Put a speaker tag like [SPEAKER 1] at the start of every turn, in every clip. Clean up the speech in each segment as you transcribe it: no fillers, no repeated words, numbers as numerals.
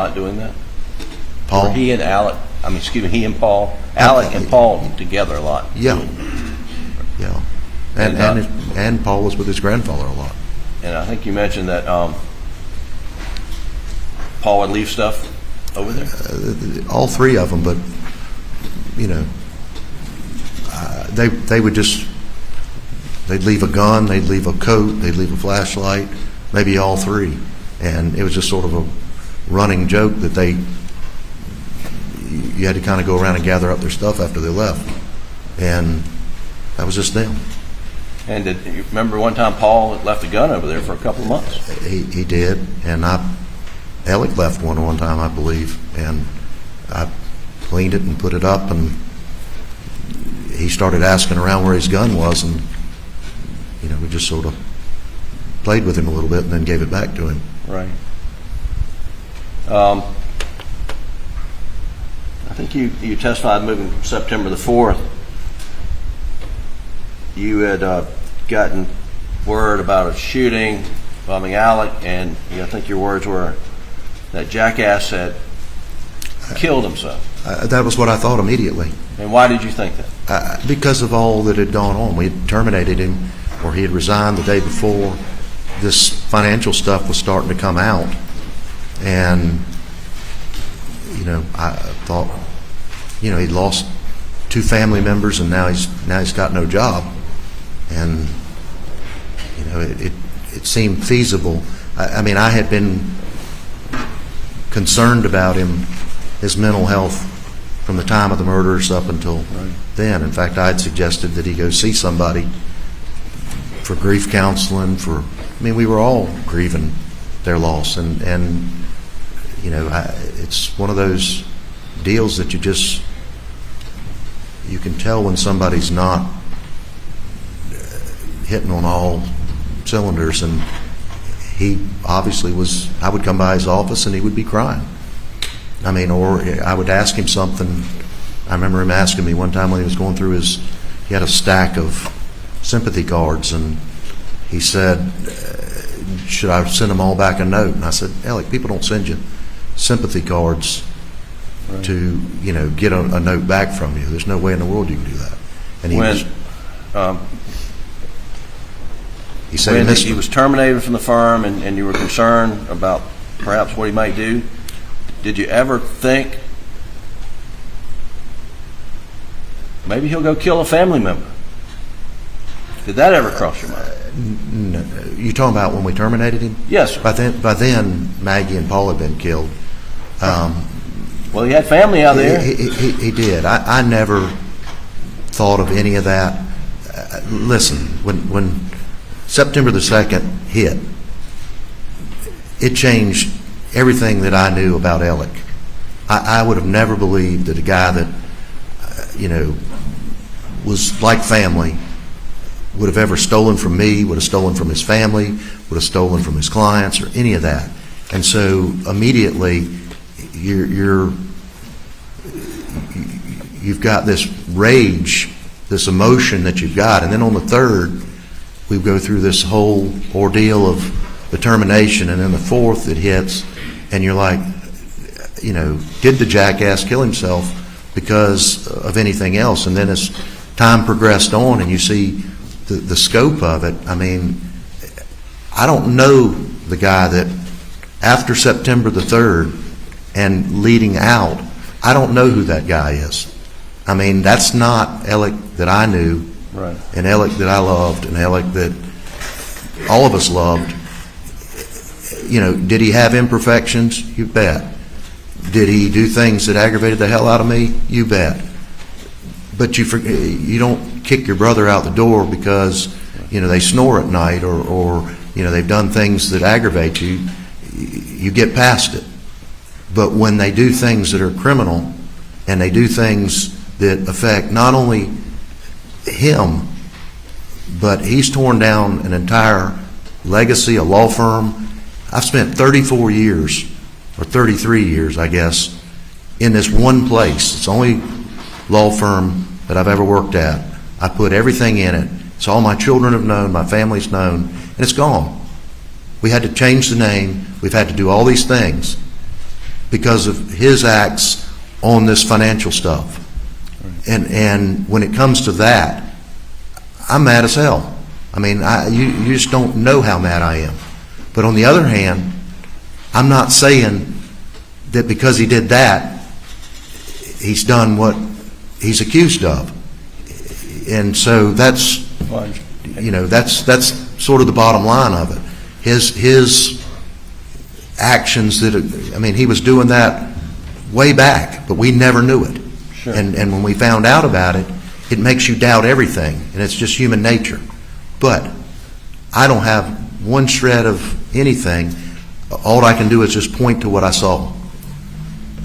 [SPEAKER 1] lot doing that?
[SPEAKER 2] Paul?
[SPEAKER 1] Or he and Alec, he and Paul, Alec and Paul together a lot?
[SPEAKER 2] Yeah. Yeah. And Paul was with his grandfather a lot.
[SPEAKER 1] And I think you mentioned that Paul would leave stuff over there?
[SPEAKER 2] All three of them, but, they would just, they'd leave a gun, they'd leave a coat, they'd leave a flashlight, maybe all three. And it was just sort of a running joke that you had to kind of go around and gather up their stuff after they left. And that was just them.
[SPEAKER 1] And did you remember one time Paul left a gun over there for a couple of months?
[SPEAKER 2] He did, and Alec left one time, I believe, and I cleaned it and put it up, and he started asking around where his gun was, and we just sort of played with him a little bit and then gave it back to him.
[SPEAKER 1] Right. I think you testified moving September the 4th. You had gotten word about a shooting involving Alec, and I think your words were that Jackass had killed himself.
[SPEAKER 2] That was what I thought immediately.
[SPEAKER 1] And why did you think that?
[SPEAKER 2] Because of all that had gone on. We had terminated him, or he had resigned the day before. This financial stuff was starting to come out, and I thought, he'd lost 2 family members, and now he's got no job, and it seemed feasible. I had been concerned about him, his mental health, from the time of the murders up until then. In fact, I had suggested that he go see somebody for grief counseling. We were all grieving their loss, and it's one of those deals that you can tell when somebody's not hitting on all cylinders, and he obviously was. I would come by his office and he would be crying. Or I would ask him something. I remember him asking me one time when he was going through he had a stack of sympathy cards, and he said, should I send them all back a note? And I said, Alec, people don't send you sympathy cards to get a note back from you. There's no way in the world you can do that. And he said
[SPEAKER 1] he was terminated from the firm, and you were concerned about perhaps what he might do. Did you ever think maybe he'll go kill a family member? Did that ever cross your mind?
[SPEAKER 2] No. You talking about when we terminated him?
[SPEAKER 1] Yes, sir.
[SPEAKER 2] By then, Maggie and Paul had been killed.
[SPEAKER 1] Well, he had family out there.
[SPEAKER 2] He did. I never thought of any of that. Listen, when September the 2nd hit, it changed everything that I knew about Alec. I would have never believed that a guy that was like family would have ever stolen from me, would have stolen from his family, would have stolen from his clients, or any of that. And so immediately you've got this rage, this emotion that you've got, and then on the 3rd we go through this whole ordeal of the termination, and then the 4th it hits, and you're like, did the jackass kill himself because of anything else? And then as time progressed on and you see the scope of it, I don't know the guy that after September the 3rd and leading out, I don't know who that guy is. That's not Alec that I knew,
[SPEAKER 1] right,
[SPEAKER 2] and Alec that I loved, and Alec that all of us loved. Did he have imperfections? You bet. Did he do things that aggravated the hell out of me? You bet. But you don't kick your brother out the door because they snore at night, or they've done things that aggravate you. You get past it. But when they do things that are criminal, and they do things that affect not only him, but he's torn down an entire legacy, a law firm. I've spent 34 years, or 33 years, I guess, in this one place. It's the only law firm that I've ever worked at. I put everything in it. It's all my children have known, my family's known, and it's gone. We had to change the name. We've had to do all these things. because of his acts on this financial stuff. And when it comes to that, I'm mad as hell. I mean, you just don't know how mad I am. But on the other hand, I'm not saying that because he did that, he's done what he's accused of. And so that's, that's sort of the bottom line of it. His actions he was doing that way back, but we never knew it.
[SPEAKER 1] Sure.
[SPEAKER 2] And when we found out about it, it makes you doubt everything, and it's just human nature. But I don't have one shred of anything. All I can do is just point to what I saw.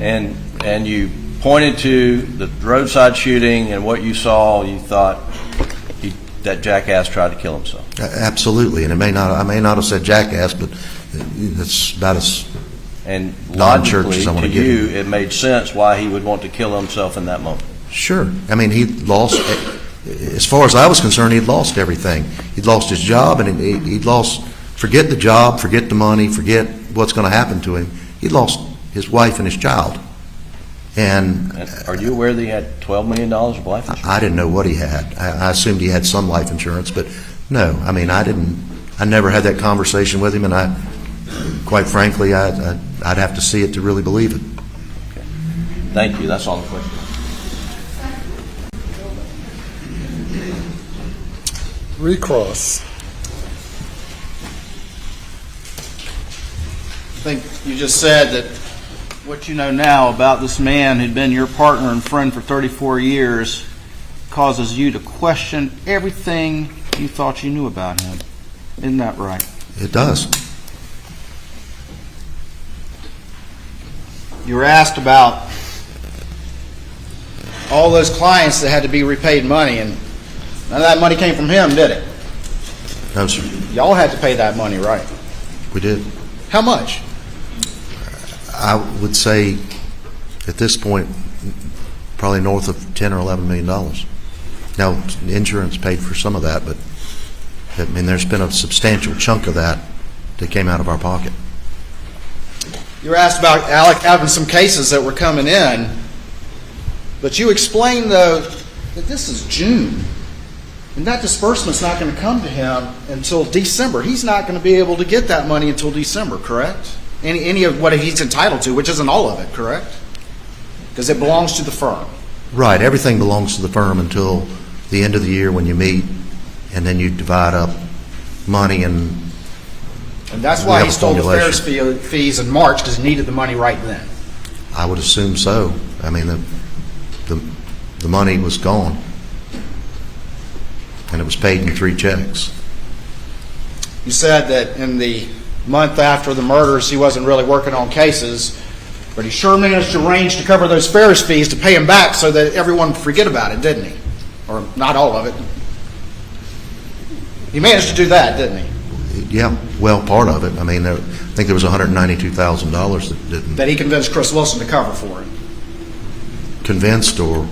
[SPEAKER 1] And you pointed to the roadside shooting and what you saw. You thought that Jackass tried to kill himself.
[SPEAKER 2] Absolutely, and I may not have said Jackass, but it's about as
[SPEAKER 1] and
[SPEAKER 2] non-church
[SPEAKER 1] logically
[SPEAKER 2] as I want
[SPEAKER 1] to
[SPEAKER 2] to get.
[SPEAKER 1] you, it made sense why he would want to kill himself in that moment.
[SPEAKER 2] Sure. I mean, he lost. As far as I was concerned, he'd lost everything. He'd lost his job, and he'd lost. Forget the job, forget the money, forget what's going to happen to him. He lost his wife and his child. And
[SPEAKER 1] are you aware that he had $12 million of life insurance?
[SPEAKER 2] I didn't know what he had. I assumed he had some life insurance, but no. I mean, I didn't. I never had that conversation with him, and quite frankly, I'd have to see it to really believe it.
[SPEAKER 1] Okay. Thank you. That's all the questions.
[SPEAKER 3] Recross.
[SPEAKER 4] I think you just said that what you know now about this man who'd been your partner and friend for 34 years causes you to question everything you thought you knew about him. Isn't that right?
[SPEAKER 2] It does.
[SPEAKER 4] You were asked about all those clients that had to be repaid money, and none of that money came from him, did it?
[SPEAKER 2] No, sir.
[SPEAKER 4] Y'all had to pay that money, right?
[SPEAKER 2] We did.
[SPEAKER 4] How much?
[SPEAKER 2] I would say at this point, probably north of $10 or $11 million. Now, insurance paid for some of that, but I mean, there's been a substantial chunk of that came out of our pocket.
[SPEAKER 4] You were asked about Alec having some cases that were coming in, but you explained, though, that this is June, and that disbursement's not going to come to him until December. He's not going to be able to get that money until December, correct? Any of what he's entitled to, which isn't all of it, correct? Because it belongs to the firm.
[SPEAKER 2] Right. Everything belongs to the firm until the end of the year when you meet, and then you divide up money and
[SPEAKER 4] that's
[SPEAKER 2] we
[SPEAKER 4] why
[SPEAKER 2] have
[SPEAKER 4] he
[SPEAKER 2] a
[SPEAKER 4] stole the Ferris
[SPEAKER 2] formulation.
[SPEAKER 4] fees in March, because he needed the money right then.
[SPEAKER 2] I would assume so. I mean, the money was gone, and it was paid in 3 checks.
[SPEAKER 4] You said that in the month after the murders, he wasn't really working on cases, but he sure managed to arrange to cover those Ferris fees to pay him back so that everyone would forget about it, didn't he? Or not all of it. He managed to do that, didn't he?
[SPEAKER 2] Yeah, well, part of it. I mean, I think there was $192,000 that didn't.
[SPEAKER 4] That he convinced Chris Wilson to cover for it.
[SPEAKER 2] Convinced, or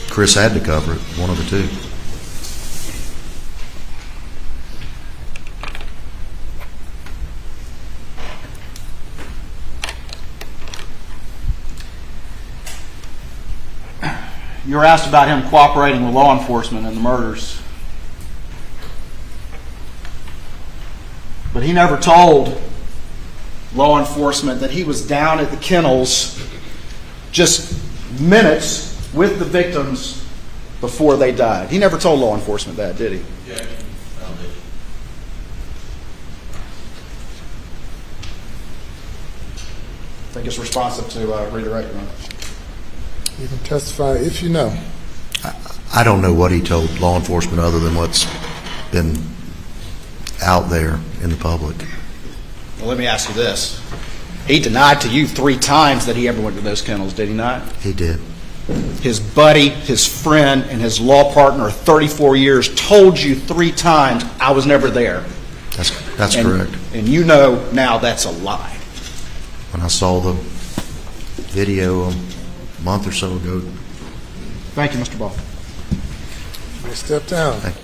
[SPEAKER 2] Chris had to cover it, one of the two.
[SPEAKER 4] You were asked about him cooperating with law enforcement in the murders. But he never told law enforcement that he was down at the kennels just minutes with the victims before they died. He never told law enforcement that, did he?
[SPEAKER 1] Yeah.
[SPEAKER 4] I think it's responsive to redirect, Your Honor.
[SPEAKER 3] You can testify if you know.
[SPEAKER 2] I don't know what he told law enforcement other than what's been out there in the public.
[SPEAKER 4] Well, let me ask you this. He denied to you 3 times that he ever went to those kennels, did he not?
[SPEAKER 2] He did.
[SPEAKER 4] His buddy, his friend, and his law partner of 34 years told you 3 times, I was never there.
[SPEAKER 2] That's correct.
[SPEAKER 4] And you know now that's a lie.
[SPEAKER 2] When I saw the video a month or so ago.
[SPEAKER 4] Thank you, Mr. Ball.
[SPEAKER 3] You step down.
[SPEAKER 2] Thank you.